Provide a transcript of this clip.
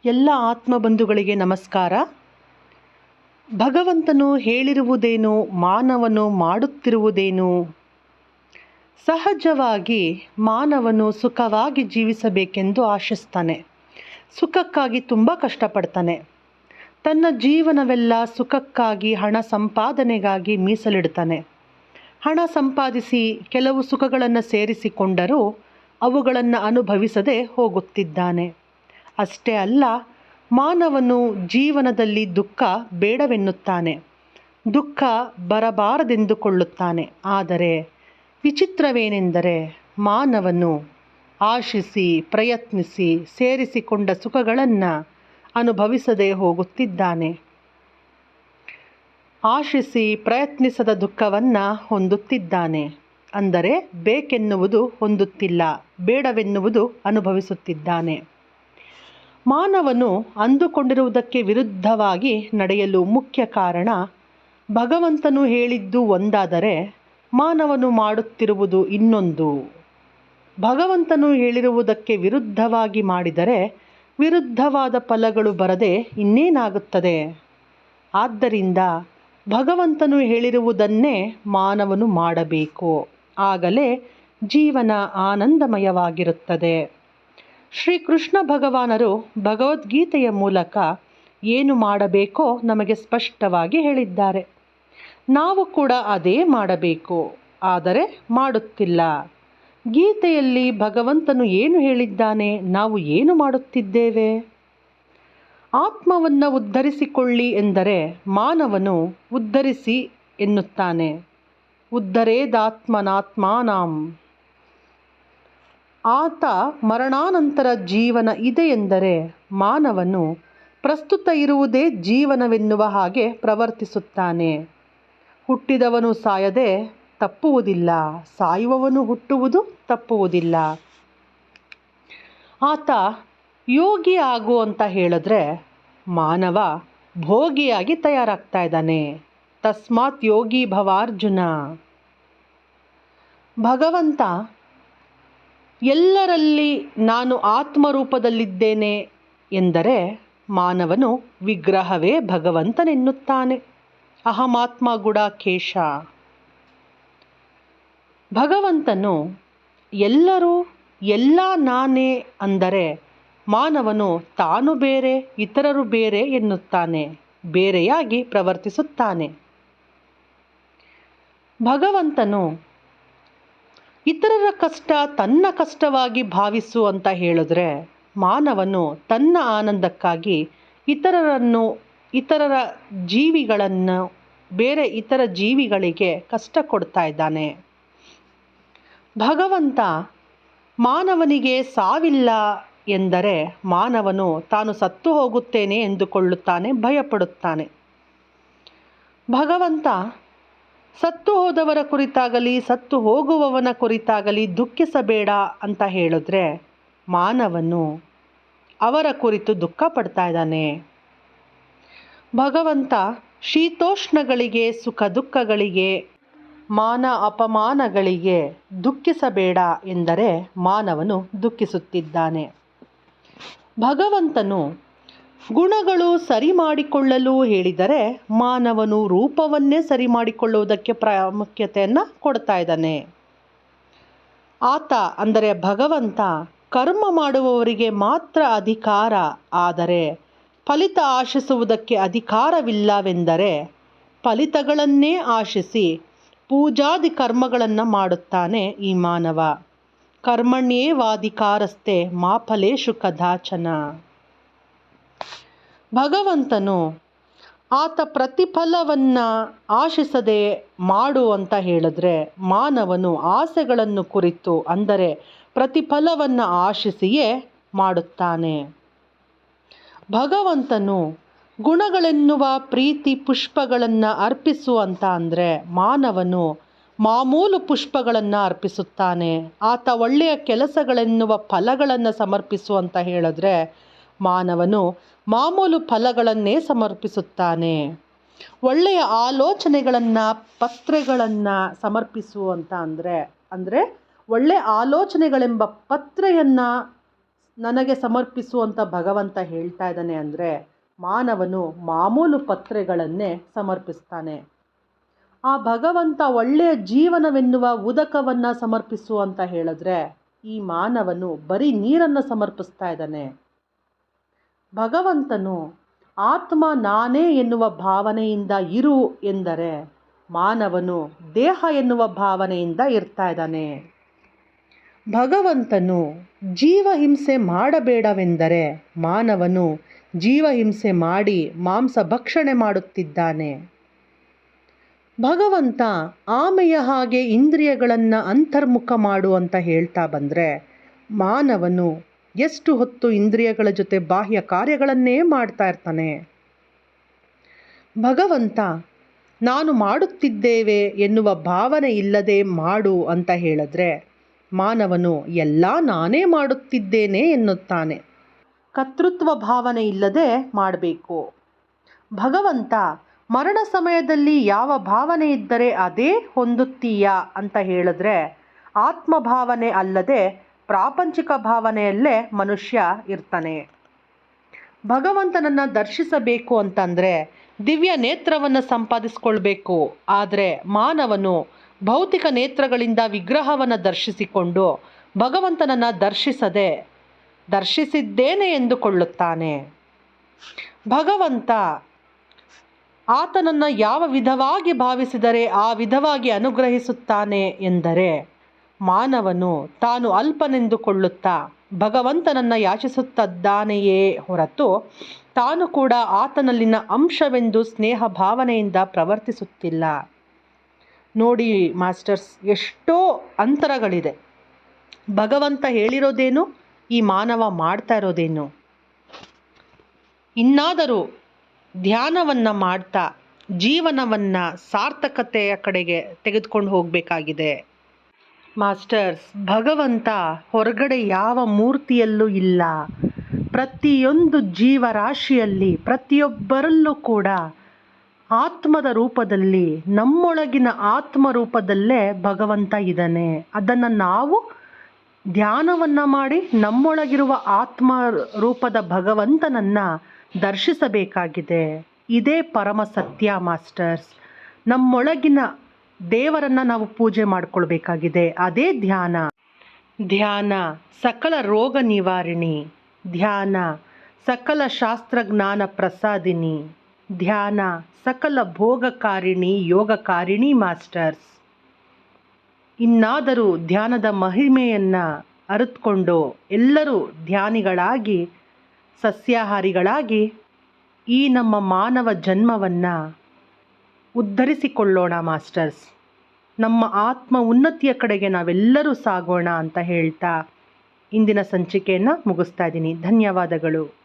ಎಲ್ಲ ಆತ್ಮಬಂಧುಗಳಿಗೆ ನಮಸ್ಕಾರ. ಭಗವಂತನು ಹೇಳಿರುವುದೇನು, ಮಾನವನು ಮಾಡುತ್ತಿರುವುದೇನು? ಸಹಜವಾಗಿ ಮಾನವನು ಸುಖವಾಗಿ ಜೀವಿಸಬೇಕೆಂದು ಆಶಿಸ್ತಾನೆ. ಸುಖಕ್ಕಾಗಿ ತುಂಬ ಕಷ್ಟಪಡ್ತಾನೆ. ತನ್ನ ಜೀವನವೆಲ್ಲ ಸುಖಕ್ಕಾಗಿ, ಹಣ ಸಂಪಾದನೆಗಾಗಿ ಮೀಸಲಿಡ್ತಾನೆ. ಹಣ ಸಂಪಾದಿಸಿ ಕೆಲವು ಸುಖಗಳನ್ನು ಸೇರಿಸಿಕೊಂಡರೂ ಅವುಗಳನ್ನು ಅನುಭವಿಸದೆ ಹೋಗುತ್ತಿದ್ದಾನೆ. ಅಷ್ಟೇ ಅಲ್ಲ, ಮಾನವನು ಜೀವನದಲ್ಲಿ ದುಃಖ ಬೇಡವೆನ್ನುತ್ತಾನೆ. ದುಃಖ ಬರಬಾರದೆಂದುಕೊಳ್ಳುತ್ತಾನೆ. ಆದರೆ ವಿಚಿತ್ರವೇನೆಂದರೆ, ಮಾನವನು ಆಶಿಸಿ ಪ್ರಯತ್ನಿಸಿ ಸೇರಿಸಿಕೊಂಡ ಸುಖಗಳನ್ನು ಅನುಭವಿಸದೆ ಹೋಗುತ್ತಿದ್ದಾನೆ. ಆಶಿಸಿ ಪ್ರಯತ್ನಿಸದ ದುಃಖವನ್ನು ಹೊಂದುತ್ತಿದ್ದಾನೆ. ಅಂದರೆ ಬೇಕೆನ್ನುವುದು ಹೊಂದುತ್ತಿಲ್ಲ, ಬೇಡವೆನ್ನುವುದು ಅನುಭವಿಸುತ್ತಿದ್ದಾನೆ. ಮಾನವನು ಅಂದುಕೊಂಡಿರುವುದಕ್ಕೆ ವಿರುದ್ಧವಾಗಿ ನಡೆಯಲು ಮುಖ್ಯ ಕಾರಣ, ಭಗವಂತನು ಹೇಳಿದ್ದು ಒಂದಾದರೆ ಮಾನವನು ಮಾಡುತ್ತಿರುವುದು ಇನ್ನೊಂದು. ಭಗವಂತನು ಹೇಳಿರುವುದಕ್ಕೆ ವಿರುದ್ಧವಾಗಿ ಮಾಡಿದರೆ ವಿರುದ್ಧವಾದ ಫಲಗಳು ಬರದೆ ಇನ್ನೇನಾಗುತ್ತದೆ? ಆದ್ದರಿಂದ ಭಗವಂತನು ಹೇಳಿರುವುದನ್ನೇ ಮಾನವನು ಮಾಡಬೇಕು. ಆಗಲೇ ಜೀವನ ಆನಂದಮಯವಾಗಿರುತ್ತದೆ. ಶ್ರೀಕೃಷ್ಣ ಭಗವಾನರು ಭಗವದ್ಗೀತೆಯ ಮೂಲಕ ಏನು ಮಾಡಬೇಕೋ ನಮಗೆ ಸ್ಪಷ್ಟವಾಗಿ ಹೇಳಿದ್ದಾರೆ. ನಾವು ಕೂಡ ಅದೇ ಮಾಡಬೇಕು, ಆದರೆ ಮಾಡುತ್ತಿಲ್ಲ. ಗೀತೆಯಲ್ಲಿ ಭಗವಂತನು ಏನು ಹೇಳಿದ್ದಾನೆ, ನಾವು ಏನು ಮಾಡುತ್ತಿದ್ದೇವೆ? ಆತ್ಮವನ್ನು ಉದ್ಧರಿಸಿಕೊಳ್ಳಿ ಎಂದರೆ ಮಾನವನು ಉದ್ಧರಿಸಿ ಎನ್ನುತ್ತಾನೆ. ಉದ್ಧರೇದಾತ್ಮನಾತ್ಮಾನಂ. ಆತ ಮರಣಾನಂತರ ಜೀವನ ಇದೆ ಎಂದರೆ ಮಾನವನು ಪ್ರಸ್ತುತ ಇರುವುದೇ ಜೀವನವೆನ್ನುವ ಹಾಗೆ ಪ್ರವರ್ತಿಸುತ್ತಾನೆ. ಹುಟ್ಟಿದವನು ಸಾಯದೆ ತಪ್ಪುವುದಿಲ್ಲ, ಸಾಯುವವನು ಹುಟ್ಟುವುದು ತಪ್ಪುವುದಿಲ್ಲ. ಆತ ಯೋಗಿ ಆಗು ಅಂತ ಹೇಳಿದ್ರೆ ಮಾನವ ಭೋಗಿಯಾಗಿ ತಯಾರಾಗ್ತಾ ಇದ್ದಾನೆ. ತಸ್ಮಾತ್ ಯೋಗಿ ಭವಾರ್ಜುನ. ಭಗವಂತ ಎಲ್ಲರಲ್ಲಿ ನಾನು ಆತ್ಮರೂಪದಲ್ಲಿದ್ದೇನೆ ಎಂದರೆ ಮಾನವನು ವಿಗ್ರಹವೇ ಭಗವಂತನೆನ್ನುತ್ತಾನೆ. ಅಹಮಾತ್ಮ ಗುಡಾಕೇಶ. ಭಗವಂತನು ಎಲ್ಲರೂ ಎಲ್ಲ ನಾನೇ ಅಂದರೆ ಮಾನವನು ತಾನು ಬೇರೆ ಇತರರು ಬೇರೆ ಎನ್ನುತ್ತಾನೆ, ಬೇರೆಯಾಗಿ ಪ್ರವರ್ತಿಸುತ್ತಾನೆ. ಭಗವಂತನು ಇತರರ ಕಷ್ಟ ತನ್ನ ಕಷ್ಟವಾಗಿ ಭಾವಿಸು ಅಂತ ಹೇಳಿದ್ರೆ ಮಾನವನು ತನ್ನ ಆನಂದಕ್ಕಾಗಿ ಇತರರ ಜೀವಿಗಳನ್ನು ಬೇರೆ ಇತರ ಜೀವಿಗಳಿಗೆ ಕಷ್ಟ ಕೊಡ್ತಾ ಇದ್ದಾನೆ. ಭಗವಂತ ಮಾನವನಿಗೆ ಸಾವಿಲ್ಲ ಎಂದರೆ ಮಾನವನು ತಾನು ಸತ್ತು ಹೋಗುತ್ತೇನೆ ಎಂದುಕೊಳ್ಳುತ್ತಾನೆ, ಭಯಪಡುತ್ತಾನೆ. ಭಗವಂತ ಸತ್ತು ಹೋದವರ ಕುರಿತಾಗಲಿ ಸತ್ತು ಹೋಗುವವನ ಕುರಿತಾಗಲಿ ದುಃಖಿಸಬೇಡ ಅಂತ ಹೇಳಿದ್ರೆ ಮಾನವನು ಅವರ ಕುರಿತು ದುಃಖ ಪಡ್ತಾ ಇದ್ದಾನೆ. ಭಗವಂತ ಶೀತೋಷ್ಣಗಳಿಗೆ, ಸುಖ ದುಃಖಗಳಿಗೆ, ಮಾನ ಅಪಮಾನಗಳಿಗೆ ದುಃಖಿಸಬೇಡ ಎಂದರೆ ಮಾನವನು ದುಃಖಿಸುತ್ತಿದ್ದಾನೆ. ಭಗವಂತನು ಗುಣಗಳು ಸರಿ ಮಾಡಿಕೊಳ್ಳಲು ಹೇಳಿದರೆ ಮಾನವನು ರೂಪವನ್ನೇ ಸರಿ ಮಾಡಿಕೊಳ್ಳುವುದಕ್ಕೆ ಪ್ರಾಮುಖ್ಯತೆಯನ್ನು ಕೊಡ್ತಾ ಇದ್ದಾನೆ. ಆತ ಅಂದರೆ ಭಗವಂತ ಕರ್ಮ ಮಾಡುವವರಿಗೆ ಮಾತ್ರ ಅಧಿಕಾರ, ಆದರೆ ಫಲಿತ ಆಶಿಸುವುದಕ್ಕೆ ಅಧಿಕಾರವಿಲ್ಲವೆಂದರೆ ಫಲಿತಗಳನ್ನೇ ಆಶಿಸಿ ಪೂಜಾದಿ ಕರ್ಮಗಳನ್ನು ಮಾಡುತ್ತಾನೆ ಈ ಮಾನವ. ಕರ್ಮಣ್ಯೇವಾಧಿಕಾರಸ್ತೆ ಮಾ ಫಲೇಷು ಕದಾಚನ. ಭಗವಂತನು ಆತ ಪ್ರತಿಫಲವನ್ನು ಆಶಿಸದೆ ಮಾಡು ಅಂತ ಹೇಳಿದ್ರೆ ಮಾನವನು ಆಸೆಗಳನ್ನು ಕುರಿತು ಅಂದರೆ ಪ್ರತಿಫಲವನ್ನು ಆಶಿಸಿಯೇ ಮಾಡುತ್ತಾನೆ. ಭಗವಂತನು ಗುಣಗಳೆನ್ನುವ ಪ್ರೀತಿ ಪುಷ್ಪಗಳನ್ನು ಅರ್ಪಿಸು ಅಂತ ಅಂದರೆ ಮಾನವನು ಮಾಮೂಲು ಪುಷ್ಪಗಳನ್ನು ಅರ್ಪಿಸುತ್ತಾನೆ. ಆತ ಒಳ್ಳೆಯ ಕೆಲಸಗಳೆನ್ನುವ ಫಲಗಳನ್ನು ಸಮರ್ಪಿಸು ಅಂತ ಹೇಳಿದ್ರೆ ಮಾನವನು ಮಾಮೂಲು ಫಲಗಳನ್ನೇ ಸಮರ್ಪಿಸುತ್ತಾನೆ. ಒಳ್ಳೆಯ ಆಲೋಚನೆಗಳನ್ನು ಪತ್ರೆಗಳನ್ನು ಸಮರ್ಪಿಸು ಅಂತ ಅಂದರೆ ಒಳ್ಳೆಯ ಆಲೋಚನೆಗಳೆಂಬ ಪತ್ರೆಯನ್ನು ನನಗೆ ಸಮರ್ಪಿಸುವಂತ ಭಗವಂತ ಹೇಳ್ತಾ ಇದ್ದಾನೆ ಅಂದರೆ ಮಾನವನು ಮಾಮೂಲು ಪತ್ರೆಗಳನ್ನೇ ಸಮರ್ಪಿಸ್ತಾನೆ. ಆ ಭಗವಂತ ಒಳ್ಳೆಯ ಜೀವನವೆನ್ನುವ ಉದಕವನ್ನು ಸಮರ್ಪಿಸು ಅಂತ ಹೇಳಿದ್ರೆ ಈ ಮಾನವನು ಬರೀ ನೀರನ್ನು ಸಮರ್ಪಿಸ್ತಾ ಇದ್ದಾನೆ. ಭಗವಂತನು ಆತ್ಮ ನಾನೇ ಎನ್ನುವ ಭಾವನೆಯಿಂದ ಇರು ಎಂದರೆ ಮಾನವನು ದೇಹ ಎನ್ನುವ ಭಾವನೆಯಿಂದ ಇರ್ತಾ ಇದ್ದಾನೆ. ಭಗವಂತನು ಜೀವಹಿಂಸೆ ಮಾಡಬೇಡವೆಂದರೆ ಮಾನವನು ಜೀವಹಿಂಸೆ ಮಾಡಿ ಮಾಂಸ ಭಕ್ಷಣೆ ಮಾಡುತ್ತಿದ್ದಾನೆ. ಭಗವಂತ ಆಮೆಯ ಹಾಗೆ ಇಂದ್ರಿಯಗಳನ್ನು ಅಂತರ್ಮುಖ ಮಾಡು ಅಂತ ಹೇಳ್ತಾ ಬಂದರೆ ಮಾನವನು ಎಷ್ಟು ಹೊತ್ತು ಇಂದ್ರಿಯಗಳ ಜೊತೆ ಬಾಹ್ಯ ಕಾರ್ಯಗಳನ್ನೇ ಮಾಡ್ತಾ ಇರ್ತಾನೆ. ಭಗವಂತ ನಾನು ಮಾಡುತ್ತಿದ್ದೇವೆ ಎನ್ನುವ ಭಾವನೆ ಇಲ್ಲದೆ ಮಾಡು ಅಂತ ಹೇಳಿದ್ರೆ ಮಾನವನು ಎಲ್ಲ ನಾನೇ ಮಾಡುತ್ತಿದ್ದೇನೆ ಎನ್ನುತ್ತಾನೆ. ಕರ್ತೃತ್ವ ಭಾವನೆ ಇಲ್ಲದೆ ಮಾಡಬೇಕು. ಭಗವಂತ ಮರಣ ಸಮಯದಲ್ಲಿ ಯಾವ ಭಾವನೆ ಇದ್ದರೆ ಅದೇ ಹೊಂದುತ್ತೀಯಾ ಅಂತ ಹೇಳಿದ್ರೆ ಆತ್ಮಭಾವನೆ ಅಲ್ಲದೆ ಪ್ರಾಪಂಚಿಕ ಭಾವನೆಯಲ್ಲೇ ಮನುಷ್ಯ ಇರ್ತಾನೆ. ಭಗವಂತನನ್ನು ದರ್ಶಿಸಬೇಕು ಅಂತಂದರೆ ದಿವ್ಯ ನೇತ್ರವನ್ನು ಸಂಪಾದಿಸ್ಕೊಳ್ಬೇಕು. ಆದರೆ ಮಾನವನು ಭೌತಿಕ ನೇತ್ರಗಳಿಂದ ವಿಗ್ರಹವನ್ನು ದರ್ಶಿಸಿಕೊಂಡು ಭಗವಂತನನ್ನು ದರ್ಶಿಸಿದ್ದೇನೆ ಎಂದುಕೊಳ್ಳುತ್ತಾನೆ. ಭಗವಂತ ಆತನನ್ನು ಯಾವ ವಿಧವಾಗಿ ಭಾವಿಸಿದರೆ ಆ ವಿಧವಾಗಿ ಅನುಗ್ರಹಿಸುತ್ತಾನೆ ಎಂದರೆ ಮಾನವನು ತಾನು ಅಲ್ಪನೆಂದುಕೊಳ್ಳುತ್ತಾ ಭಗವಂತನನ್ನು ಯಾಚಿಸುತ್ತಿದ್ದಾನೆಯೇ ಹೊರತು ತಾನು ಕೂಡ ಆತನಲ್ಲಿನ ಅಂಶವೆಂದು ಸ್ನೇಹ ಭಾವನೆಯಿಂದ ಪ್ರವರ್ತಿಸುತ್ತಿಲ್ಲ. ನೋಡಿ ಮಾಸ್ಟರ್ಸ್, ಎಷ್ಟೋ ಅಂತರಗಳಿದೆ. ಭಗವಂತ ಹೇಳಿರೋದೇನು, ಈ ಮಾನವ ಮಾಡ್ತಾ ಇರೋದೇನು. ಇನ್ನಾದರೂ ಧ್ಯಾನವನ್ನು ಮಾಡ್ತಾ ಜೀವನವನ್ನು ಸಾರ್ಥಕತೆಯ ಕಡೆಗೆ ತೆಗೆದುಕೊಂಡು ಹೋಗಬೇಕಾಗಿದೆ. ಮಾಸ್ಟರ್ಸ್, ಭಗವಂತ ಹೊರಗಡೆ ಯಾವ ಮೂರ್ತಿಯಲ್ಲೂ ಇಲ್ಲ. ಪ್ರತಿಯೊಂದು ಜೀವರಾಶಿಯಲ್ಲಿ ಪ್ರತಿಯೊಬ್ಬರಲ್ಲೂ ಕೂಡ ಆತ್ಮದ ರೂಪದಲ್ಲಿ, ನಮ್ಮೊಳಗಿನ ಆತ್ಮ ರೂಪದಲ್ಲೇ ಭಗವಂತ ಇದ್ದಾನೆ. ಅದನ್ನು ನಾವು ಧ್ಯಾನವನ್ನು ಮಾಡಿ ನಮ್ಮೊಳಗಿರುವ ಆತ್ಮ ರೂಪದ ಭಗವಂತನನ್ನು ದರ್ಶಿಸಬೇಕಾಗಿದೆ. ಇದೇ ಪರಮ ಸತ್ಯ ಮಾಸ್ಟರ್ಸ್. ನಮ್ಮೊಳಗಿನ ದೇವರನ್ನು ನಾವು ಪೂಜೆ ಮಾಡಿಕೊಳ್ಬೇಕಾಗಿದೆ. ಅದೇ ಧ್ಯಾನ. ಧ್ಯಾನ ಸಕಲ ರೋಗ ನಿವಾರಣಿ. ಧ್ಯಾನ ಸಕಲ ಶಾಸ್ತ್ರಜ್ಞಾನ ಪ್ರಸಾದಿನಿ. ಧ್ಯಾನ ಸಕಲ ಭೋಗಕಾರಿಣಿ, ಯೋಗಕಾರಿಣಿ ಮಾಸ್ಟರ್ಸ್. ಇನ್ನಾದರೂ ಧ್ಯಾನದ ಮಹಿಮೆಯನ್ನು ಅರಿತುಕೊಂಡು ಎಲ್ಲರೂ ಧ್ಯಾನಿಗಳಾಗಿ, ಸಸ್ಯಾಹಾರಿಗಳಾಗಿ ಈ ನಮ್ಮ ಮಾನವ ಜನ್ಮವನ್ನು ಉದ್ಧರಿಸಿಕೊಳ್ಳೋಣ ಮಾಸ್ಟರ್ಸ್. ನಮ್ಮ ಆತ್ಮ ಉನ್ನತಿಯ ಕಡೆಗೆ ನಾವೆಲ್ಲರೂ ಸಾಗೋಣ ಅಂತ ಹೇಳ್ತಾ ಇಂದಿನ ಸಂಚಿಕೆಯನ್ನು ಮುಗಿಸ್ತಾ ಇದ್ದೀನಿ. ಧನ್ಯವಾದಗಳು.